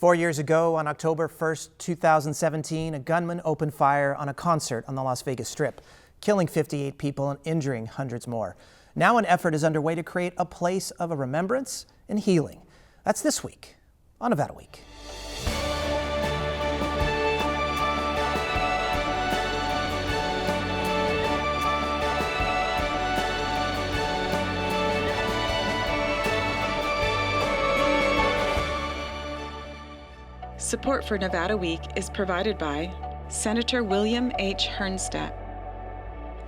4 years ago, on October 1st, 2017, a gunman opened fire on a concert on the Las Vegas Strip, killing 58 people and injuring hundreds more. Now an effort is underway to create a place of remembrance and healing. That's this week on Nevada Week. Support for Nevada Week is provided by Senator William H. Hernstat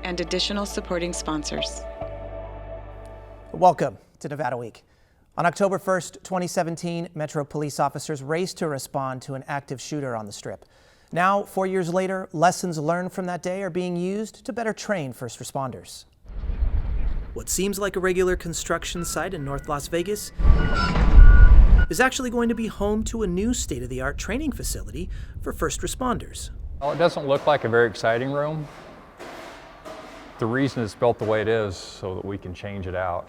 and additional supporting sponsors. Welcome to Nevada Week. On October 1st, 2017, Metro police officers raced to respond to an active shooter on the Strip. Now, 4 years later, lessons learned from that day are being used to better train first responders. What seems like a regular construction site in North Las Vegas is actually going to be home to a new state-of-the-art training facility for first responders. Well, it doesn't look like a very exciting room. The reason it's built the way it is so that we can change it out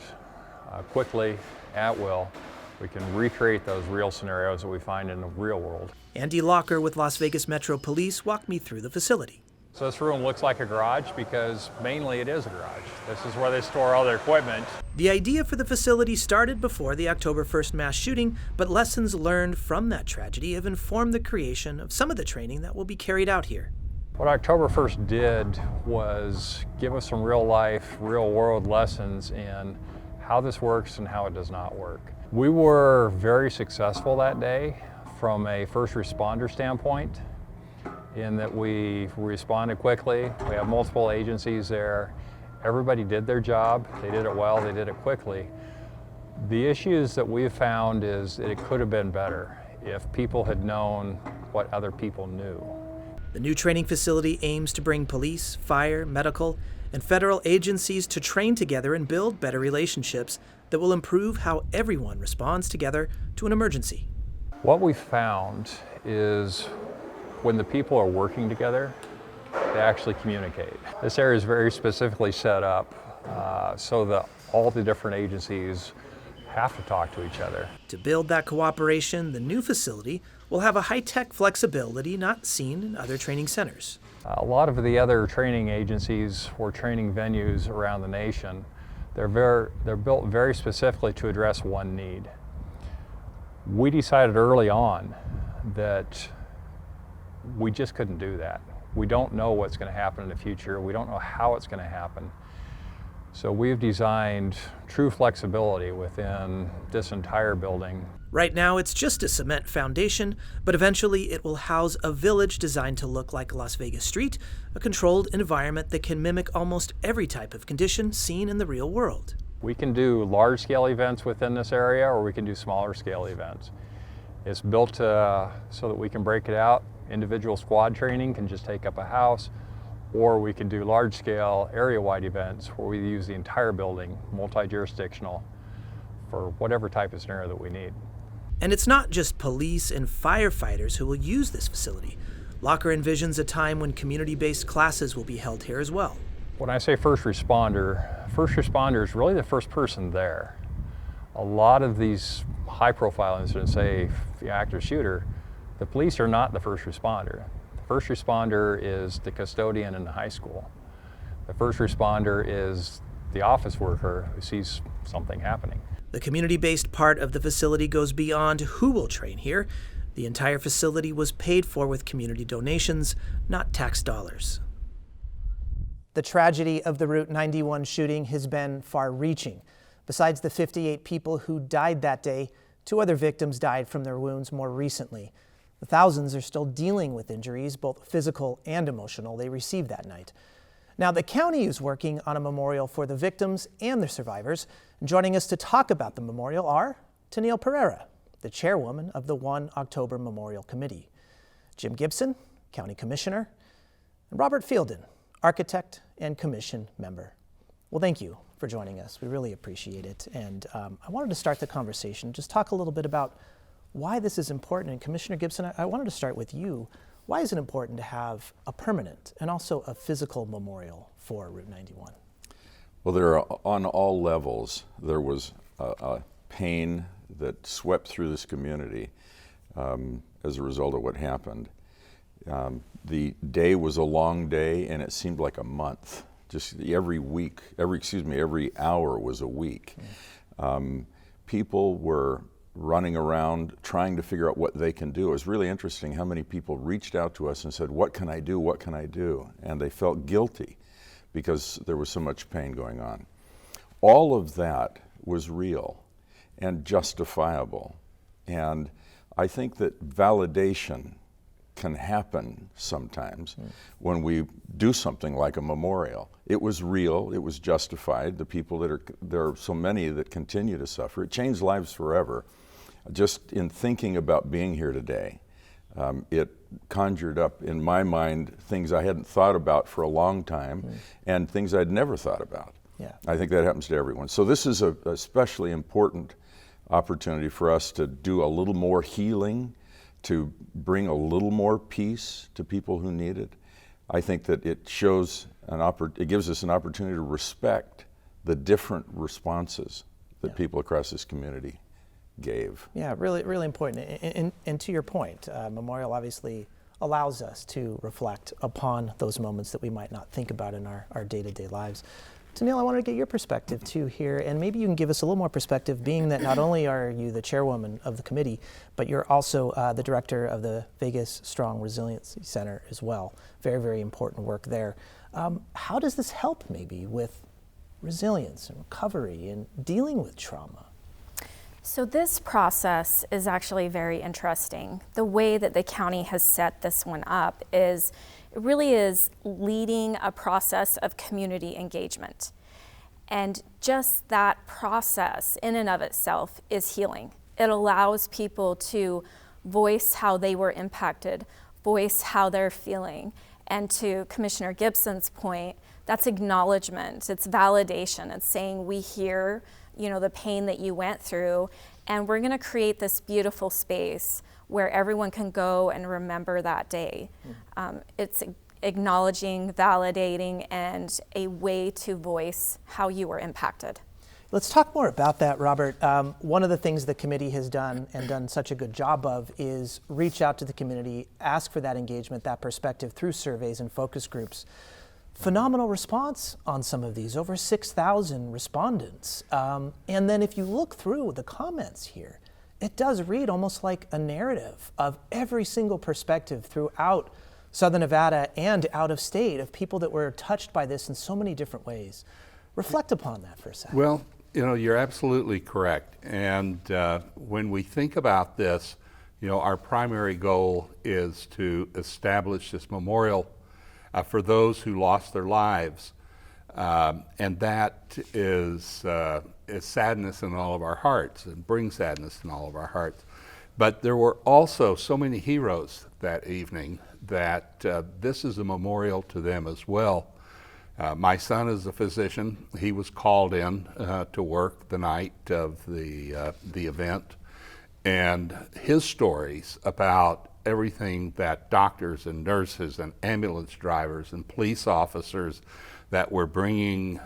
quickly, at will. We can recreate those real scenarios that we find in the real world. Andy Locker with Las Vegas Metro Police walked me through the facility. So this room looks like a garage because mainly it is a garage. This is where they store all their equipment. The idea for the facility started before the October 1st mass shooting, but lessons learned from that tragedy have informed the creation of some of the training that will be carried out here. What October 1st did was give us some real life, real world lessons in how this works and how it does not work. We were very successful that day from a first responder standpoint, in that we responded quickly. We have multiple agencies there. Everybody did their job. They did it well, they did it quickly. The issues that we've found is that it could have been better if people had known what other people knew. The new training facility aims to bring police, fire, medical, and federal agencies to train together and build better relationships that will improve how everyone responds together to an emergency. What we found is when the people are working together, they actually communicate. This area is very specifically set up so that all the different agencies have to talk to each other. To build that cooperation, the new facility will have a high-tech flexibility not seen in other training centers. A lot of the other training agencies or training venues around the nation, they're built very specifically to address one need. We decided early on that we just couldn't do that. We don't know what's going to happen in the future. We don't know how it's going to happen. So we've designed true flexibility within this entire building. Right now, it's just a cement foundation, but eventually it will house a village designed to look like Las Vegas Street, a controlled environment that can mimic almost every type of condition seen in the real world. We can do large-scale events within this area, or we can do smaller-scale events. It's built so that we can break it out. Individual squad training can just take up a house, or we can do large-scale area-wide events where we use the entire building, multi-jurisdictional, for whatever type of scenario that we need. And it's not just police and firefighters who will use this facility. Locker envisions a time when community-based classes will be held here as well. When I say first responder is really the first person there. A lot of these high-profile incidents, say the active shooter, the police are not the first responder. The first responder is the custodian in the high school. The first responder is the office worker who sees something happening. The community-based part of the facility goes beyond who will train here. The entire facility was paid for with community donations, not tax dollars. The tragedy of the Route 91 shooting has been far-reaching. Besides the 58 people who died that day, 2 other victims died from their wounds more recently. The thousands are still dealing with injuries, both physical and emotional, they received that night. Now, the county is working on a memorial for the victims and the survivors. Joining us to talk about the memorial are Tennille Pereira, the chairwoman of the 1 October Memorial Committee, Jim Gibson, county commissioner, and Robert Fielden, architect and commission member. Well, thank you for joining us. We really appreciate it. And I wanted to start the conversation, just talk a little bit about why this is important. And Commissioner Gibson, I wanted to start with you. Why is it important to have a permanent and also a physical memorial for Route 91? Well, there are, on all levels, there was a pain that swept through this community as a result of what happened. The day was a long day, and it seemed like a month. Just every hour was a week. People were running around trying to figure out what they can do. It was really interesting how many people reached out to us and said, "What can I do? What can I do?" And they felt guilty because there was so much pain going on. All of that was real and justifiable. And I think that validation can happen sometimes when we do something like a memorial. It was real, it was justified. The people there are so many that continue to suffer. It changed lives forever. Just in thinking about being here today, it conjured up in my mind things I hadn't thought about for a long time and things I'd never thought about. Yeah. I think that happens to everyone. So this is a especially important opportunity for us to do a little more healing, to bring a little more peace to people who need it. I think that it shows it gives us an opportunity to respect the different responses that people across this community gave. Yeah, really, really important. And to your point, Memorial obviously allows us to reflect upon those moments that we might not think about in our day-to-day lives. Tanil, I wanted to get your perspective too here, and maybe you can give us a little more perspective, being that not only are you the chairwoman of the committee, but you're also the director of the Vegas Strong Resiliency Center as well. Very, very important work there. How does this help maybe with resilience and recovery and dealing with trauma? So this process is actually very interesting. The way that the county has set this one up is it really is leading a process of community engagement. And just that process in and of itself is healing. It allows people to voice how they were impacted, voice how they're feeling. And to Commissioner Gibson's point, that's acknowledgement, it's validation, it's saying we hear, the pain that you went through, and we're gonna create this beautiful space where everyone can go and remember that day. It's acknowledging, validating, and a way to voice how you were impacted. Let's talk more about that, Robert. One of the things the committee has done and done such a good job of is reach out to the community, ask for that engagement, that perspective through surveys and focus groups. Phenomenal response on some of these, over 6,000 respondents. And then if you look through the comments here, it does read almost like a narrative of every single perspective throughout Southern Nevada and out of state of people that were touched by this in so many different ways. Reflect upon that for a second. Well, you're absolutely correct. And when we think about this, our primary goal is to establish this memorial for those who lost their lives. And that is sadness in all of our hearts and brings sadness in all of our hearts. But there were also so many heroes that evening that this is a memorial to them as well. My son is a physician. He was called in to work the night of the event, and his stories about everything that doctors and nurses and ambulance drivers and police officers that were bringing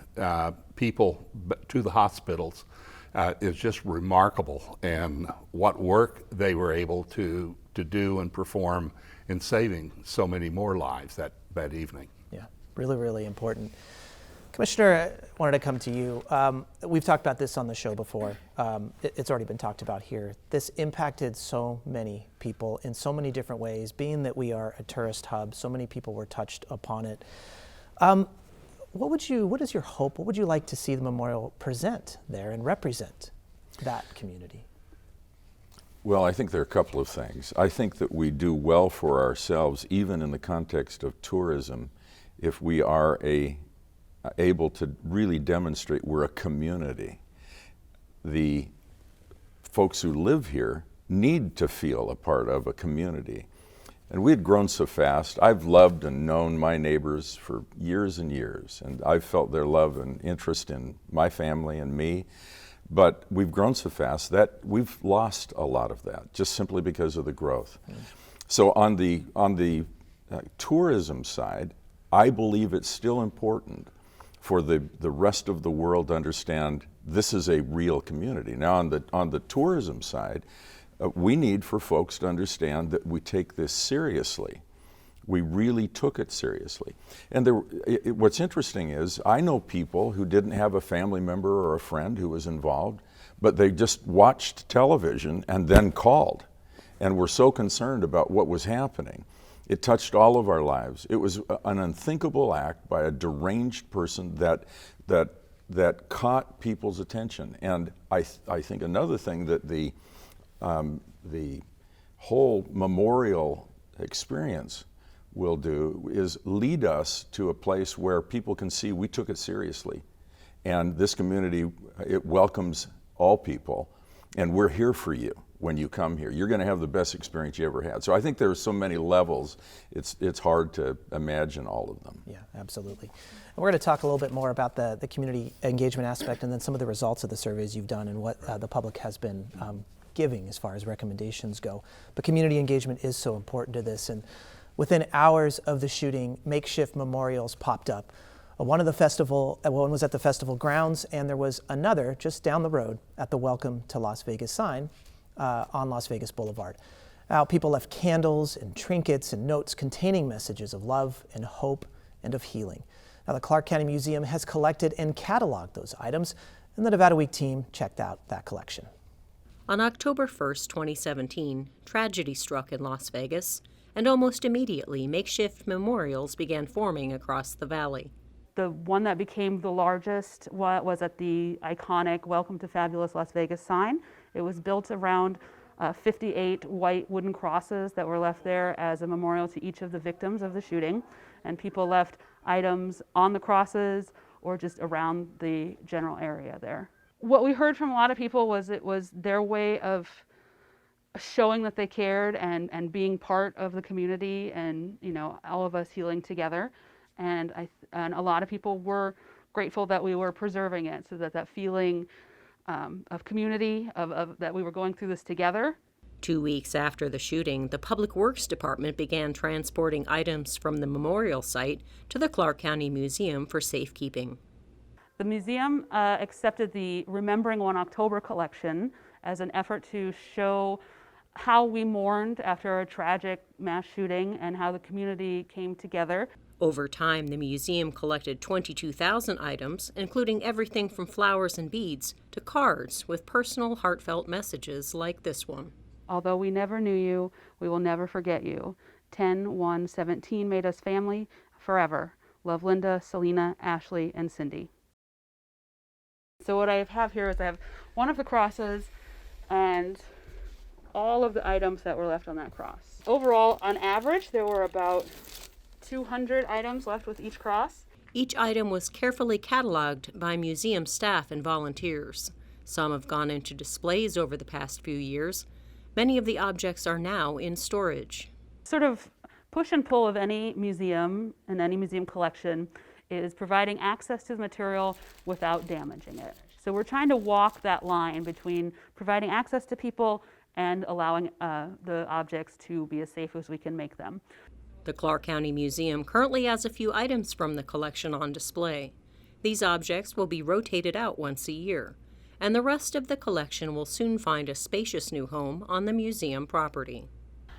people to the hospitals is just remarkable, and what work they were able to do and perform in saving so many more lives that evening. Yeah, really, really important. Commissioner, I wanted to come to you. We've talked about this on the show before. It's already been talked about here. This impacted so many people in so many different ways, being that we are a tourist hub, so many people were touched upon it. What is your hope? What would you like to see the memorial present there and represent that community? Well, I think there are a couple of things. I think that we do well for ourselves, even in the context of tourism, if we are able to really demonstrate we're a community. The folks who live here need to feel a part of a community. And we had grown so fast. I've loved and known my neighbors for years and years, and I've felt their love and interest in my family and me. But we've grown so fast that we've lost a lot of that, just simply because of the growth. So on the tourism side, I believe it's still important for the rest of the world to understand this is a real community. Now on the tourism side, we need for folks to understand that we take this seriously. We really took it seriously. And what's interesting is I know people who didn't have a family member or a friend who was involved, but they just watched television and then called and were so concerned about what was happening. It touched all of our lives. It was an unthinkable act by a deranged person that caught people's attention. And I think another thing that the whole memorial experience will do is lead us to a place where people can see we took it seriously. And this community, it welcomes all people, and we're here for you when you come here. You're going to have the best experience you ever had. So I think there's so many levels, it's hard to imagine all of them. Yeah, absolutely. And we're going to talk a little bit more about the community engagement aspect and then some of the results of the surveys you've done and what the public has been giving as far as recommendations go. But community engagement is so important to this, and within hours of the shooting, makeshift memorials popped up. One was at the festival grounds, and there was another just down the road at the Welcome to Las Vegas sign on Las Vegas Boulevard. Now, people left candles and trinkets and notes containing messages of love and hope and of healing. Now, the Clark County Museum has collected and cataloged those items, and the Nevada Week team checked out that collection. On October 1st, 2017, tragedy struck in Las Vegas, and almost immediately, makeshift memorials began forming across the valley. The one that became the largest was at the iconic Welcome to Fabulous Las Vegas sign. It was built around 58 white wooden crosses that were left there as a memorial to each of the victims of the shooting. And people left items on the crosses or just around the general area there. What we heard from a lot of people was it was their way of showing that they cared and being part of the community and, you know, all of us healing together. And a lot of people were grateful that we were preserving it so that feeling of community, of that we were going through this together. 2 weeks after the shooting, the Public Works Department began transporting items from the memorial site to the Clark County Museum for safekeeping. The museum accepted the Remembering 1 October collection as an effort to show how we mourned after a tragic mass shooting and how the community came together. Over time, the museum collected 22,000 items, including everything from flowers and beads to cards with personal, heartfelt messages like this one. Although we never knew you, we will never forget you. 10/1/17 made us family forever. Love, Linda, Selena, Ashley, and Cindy. So what I have here is I have one of the crosses and all of the items that were left on that cross. Overall, on average, there were about 200 items left with each cross. Each item was carefully cataloged by museum staff and volunteers. Some have gone into displays over the past few years. Many of the objects are now in storage. Sort of push and pull of any museum and any museum collection is providing access to the material without damaging it. So we're trying to walk that line between providing access to people and allowing the objects to be as safe as we can make them. The Clark County Museum currently has a few items from the collection on display. These objects will be rotated out once a year, and the rest of the collection will soon find a spacious new home on the museum property.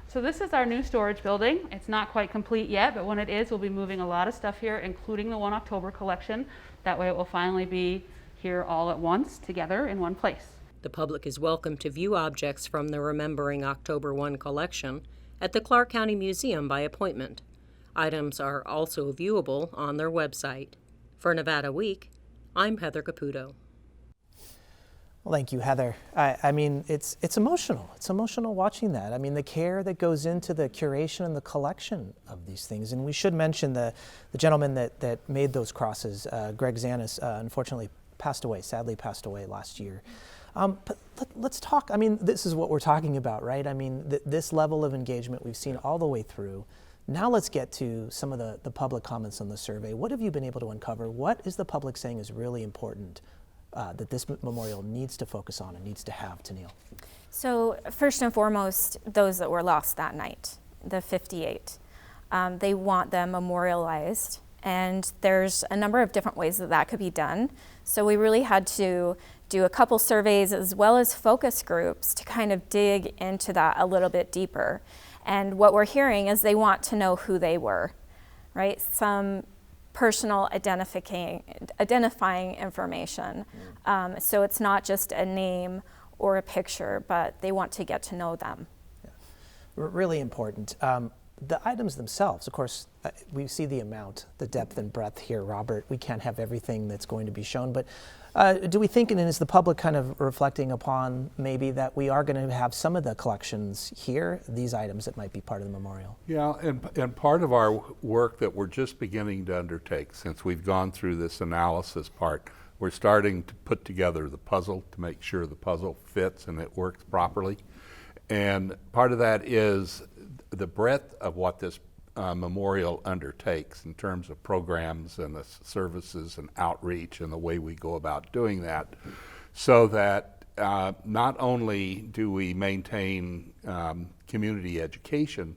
So this is our new storage building. It's not quite complete yet, but when it is, we'll be moving a lot of stuff here, including the 1 October collection. That way it will finally be here all at once, together in one place. The public is welcome to view objects from the Remembering October 1 collection at the Clark County Museum by appointment. Items are also viewable on their website. For Nevada Week, I'm Heather Caputo. Well, thank you, Heather. I mean, it's emotional. It's emotional watching that. I mean, the care that goes into the curation and the collection of these things. And we should mention the gentleman that made those crosses, Greg Zanis, unfortunately sadly passed away last year. But let's talk, I mean, this is what we're talking about, right? I mean, this level of engagement we've seen all the way through. Now let's get to some of the public comments on the survey. What have you been able to uncover? What is the public saying is really important that this memorial needs to focus on and needs to have, Tennille? So first and foremost, those that were lost that night, the 58. They want them memorialized, and there's a number of different ways that could be done. So we really had to do a couple surveys as well as focus groups to kind of dig into that a little bit deeper. And what we're hearing is they want to know who they were, right? Some personal identifying information. So it's not just a name or a picture, but they want to get to know them. Yeah. Really important. The items themselves, of course, we see the amount, the depth and breadth here, Robert. We can't have everything that's going to be shown, but do we think, and is the public kind of reflecting upon maybe that we are going to have some of the collections here, these items that might be part of the memorial? Yeah, and part of our work that we're just beginning to undertake, since we've gone through this analysis part, we're starting to put together the puzzle to make sure the puzzle fits and it works properly. And part of that is the breadth of what this memorial undertakes in terms of programs and the services and outreach and the way we go about doing that, so that not only do we maintain community education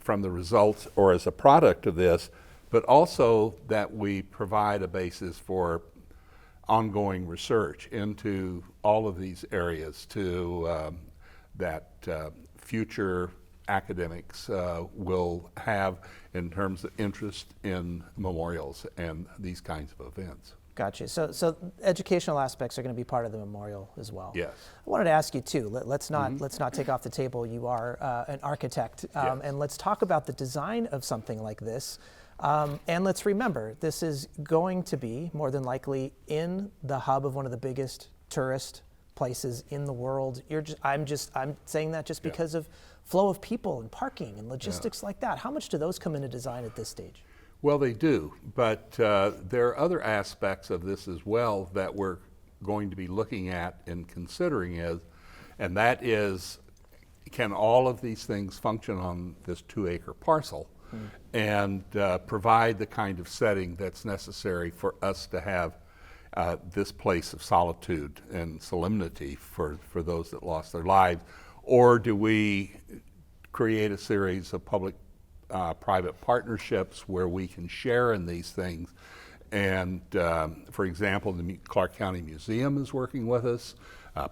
from the results or as a product of this, but also that we provide a basis for ongoing research into all of these areas to that future academics will have in terms of interest in memorials and these kinds of events. Gotcha. So educational aspects are going to be part of the memorial as well. Yes. I wanted to ask you too. Let's not take off the table. You are an architect, Yes. and let's talk about the design of something like this. And let's remember, this is going to be more than likely in the hub of one of the biggest tourist places in the world. I'm saying that just because of flow of people and parking and logistics like that. How much do those come into design at this stage? Well, they do, but there are other aspects of this as well that we're going to be looking at and considering and that is, can all of these things function on this 2-acre parcel and provide the kind of setting that's necessary for us to have this place of solitude and solemnity for those that lost their lives? Or do we create a series of public-private partnerships where we can share in these things? And for example, the Clark County Museum is working with us.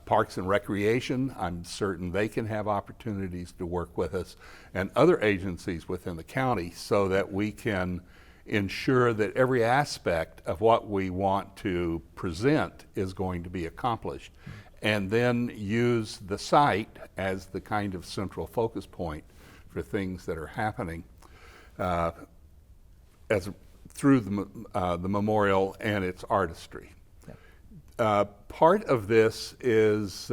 Parks and Recreation, I'm certain they can have opportunities to work with us, and other agencies within the county, so that we can ensure that every aspect of what we want to present is going to be accomplished. And then use the site as the kind of central focus point for things that are happening through the memorial and its artistry. Part of this is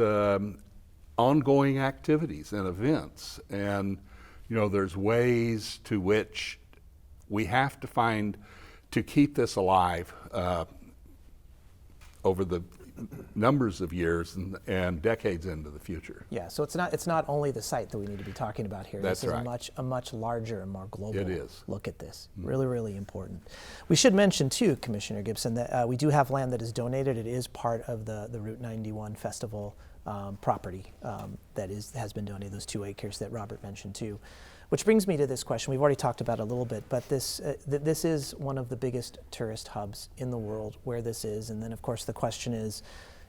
ongoing activities and events, and there's ways to which we have to find to keep this alive over the numbers of years and decades into the future. Yeah, so it's not only the site that we need to be talking about here. That's this is right. a much larger and more global look at this. Really, really important. We should mention too, Commissioner Gibson, that we do have land that is donated. It is part of the Route 91 Festival property that has been donated, those 2 acres that Robert mentioned too. Which brings me to this question. We've already talked about it a little bit, but this is one of the biggest tourist hubs in the world where this is. And then, of course, the question is,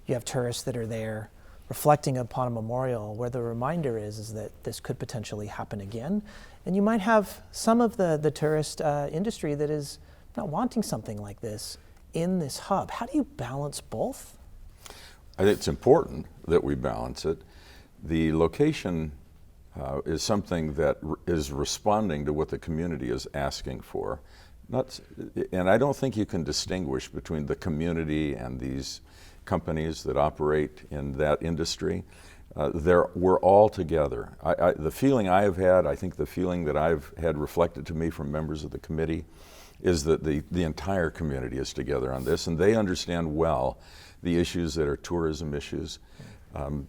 you have tourists that are there reflecting upon a memorial where the reminder is that this could potentially happen again. And you might have some of the tourist industry that is not wanting something like this in this hub. How do you balance both? I think it's important that we balance it. The location is something that is responding to what the community is asking for. And I don't think you can distinguish between the community and these companies that operate in that industry. We're all together. The feeling I have had, I think the feeling that I've had reflected to me from members of the committee, is that the entire community is together on this, and they understand well the issues that are tourism issues.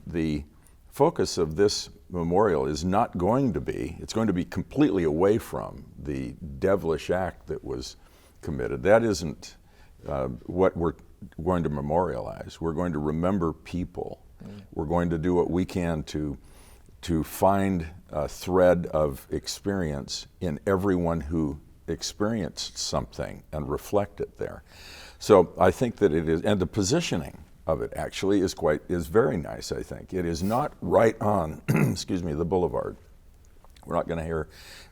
The focus of this memorial is not going to be, it's going to be completely away from the devilish act that was committed. That isn't what we're going to memorialize. We're going to remember people. We're going to do what we can to find a thread of experience in everyone who experienced something and reflect it there. So I think that it is, and the positioning of it actually is very nice, I think. It is not right on, excuse me, the boulevard. We're not going to hear,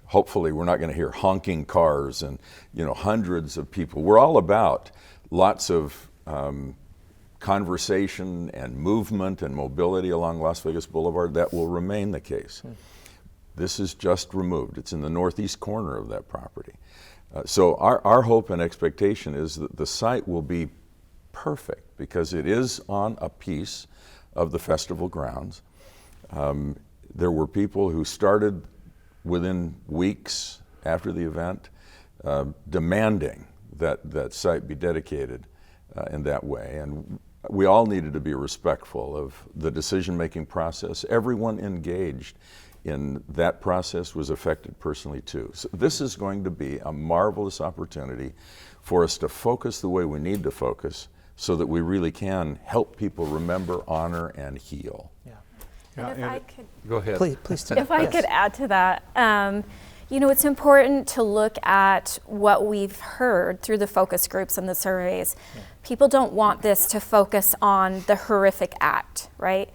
hopefully we're not going to hear honking cars and, you know, hundreds of people. We're all about lots of conversation and movement and mobility along Las Vegas Boulevard. That will remain the case. This is just removed. It's in the northeast corner of that property. So our hope and expectation is that the site will be perfect because it is on a piece of the festival grounds. There were people who started within weeks after the event demanding that site be dedicated in that way. And we all needed to be respectful of the decision-making process. Everyone engaged in that process was affected personally too. So this is going to be a marvelous opportunity for us to focus the way we need to focus so that we really can help people remember, honor, and heal. Yeah. And if I could, Go ahead. Please. if I could add to that, you know, it's important to look at what we've heard through the focus groups and the surveys. Yeah. People don't want this to focus on the horrific act, right?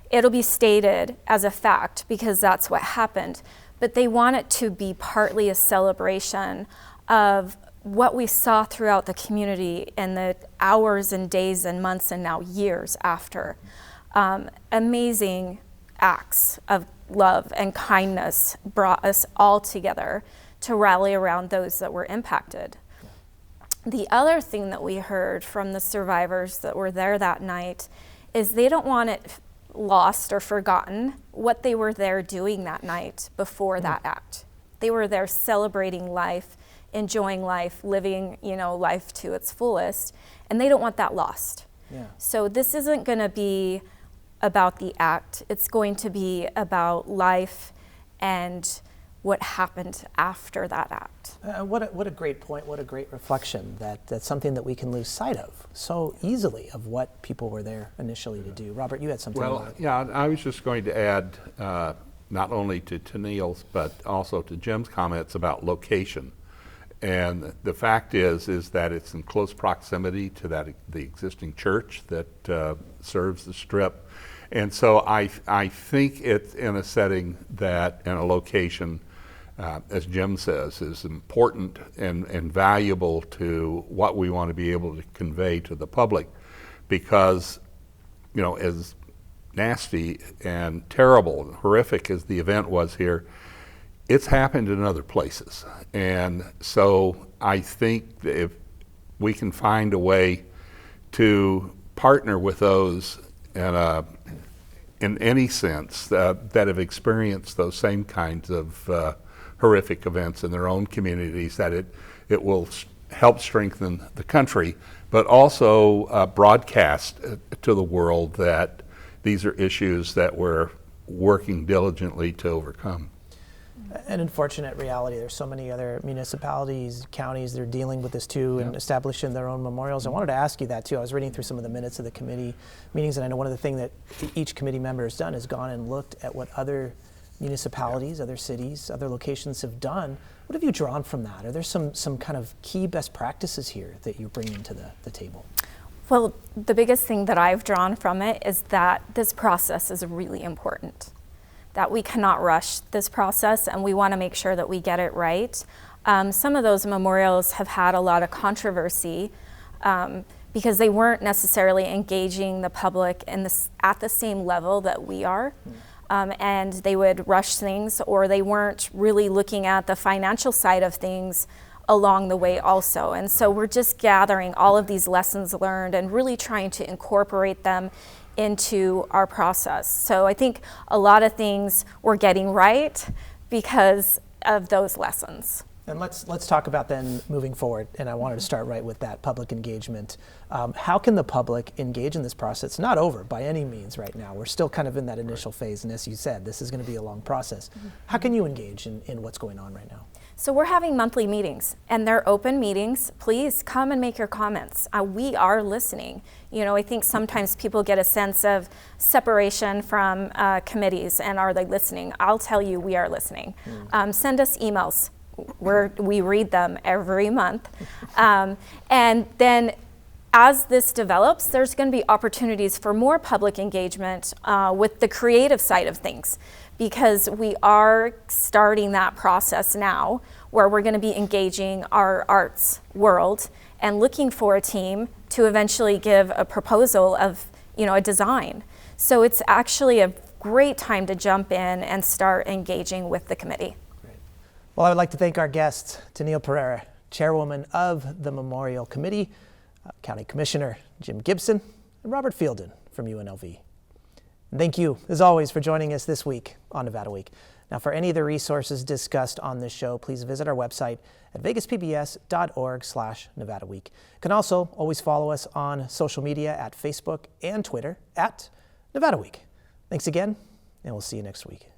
It'll be stated as a fact because that's what happened, but they want it to be partly a celebration of what we saw throughout the community in the hours and days and months and now years after. Amazing acts of love and kindness brought us all together to rally around those that were impacted. The other thing that we heard from the survivors that were there that night is they don't want it lost or forgotten what they were there doing that night before that act. They were there celebrating life, enjoying life, living, you know, life to its fullest, and they don't want that lost. Yeah. So this isn't going to be about the act. It's going to be about life and what happened after that act. What a great point, what a great reflection. That's something that we can lose sight of so easily of what people were there initially to do. Robert, you had something. Well, yeah, I was just going to add not only to Neil's but also to Jim's comments about location. And the fact is that it's in close proximity to the existing church that serves the Strip. And so I think it's in a setting that, in a location, as Jim says, is important and valuable to what we want to be able to convey to the public. Because, you know, as nasty and terrible and horrific as the event was here, it's happened in other places. And so I think that if we can find a way to partner with those in any sense that have experienced those same kinds of horrific events in their own communities, that it will help strengthen the country, but also broadcast to the world that these are issues that we're working diligently to overcome. An unfortunate reality. There's so many other municipalities, counties that are dealing with this too, and establishing their own memorials. I wanted to ask you that too. I was reading through some of the minutes of the committee meetings, and I know one of the things that each committee member has done is gone and looked at what other municipalities, other cities, other locations have done. What have you drawn from that? Are there some kind of key best practices here that you're bringing to the table? Well, the biggest thing that I've drawn from it is that this process is really important, that we cannot rush this process, and we want to make sure that we get it right. Some of those memorials have had a lot of controversy because they weren't necessarily engaging the public at the same level that we are. And they would rush things, or they weren't really looking at the financial side of things along the way also. And so we're just gathering all of these lessons learned and really trying to incorporate them into our process. So I think a lot of things we're getting right because of those lessons. And let's talk about then moving forward, and I wanted to start right with that public engagement. How can the public engage in this process? It's not over by any means right now. We're still kind of in that initial phase, and as you said, this is going to be a long process. How can you engage in what's going on right now? So we're having monthly meetings, and they're open meetings. Please come and make your comments. We are listening. You know, I think sometimes people get a sense of separation from committees, and are they listening? I'll tell you, we are listening. Send us emails. We read them every month. And then as this develops, there's going to be opportunities for more public engagement with the creative side of things, because we are starting that process now where we're going to be engaging our arts world and looking for a team to eventually give a proposal of, a design. So it's actually a great time to jump in and start engaging with the committee. Great. Well, I would like to thank our guests, Tennille Pereira, Chairwoman of the Memorial Committee, County Commissioner Jim Gibson, and Robert Fielden from UNLV. And thank you, as always, for joining us this week on Nevada Week. Now, for any of the resources discussed on this show, please visit our website at vegaspbs.org/Nevada Week. You can also always follow us on social media at Facebook and Twitter at Nevada Week. Thanks again, and we'll see you next week.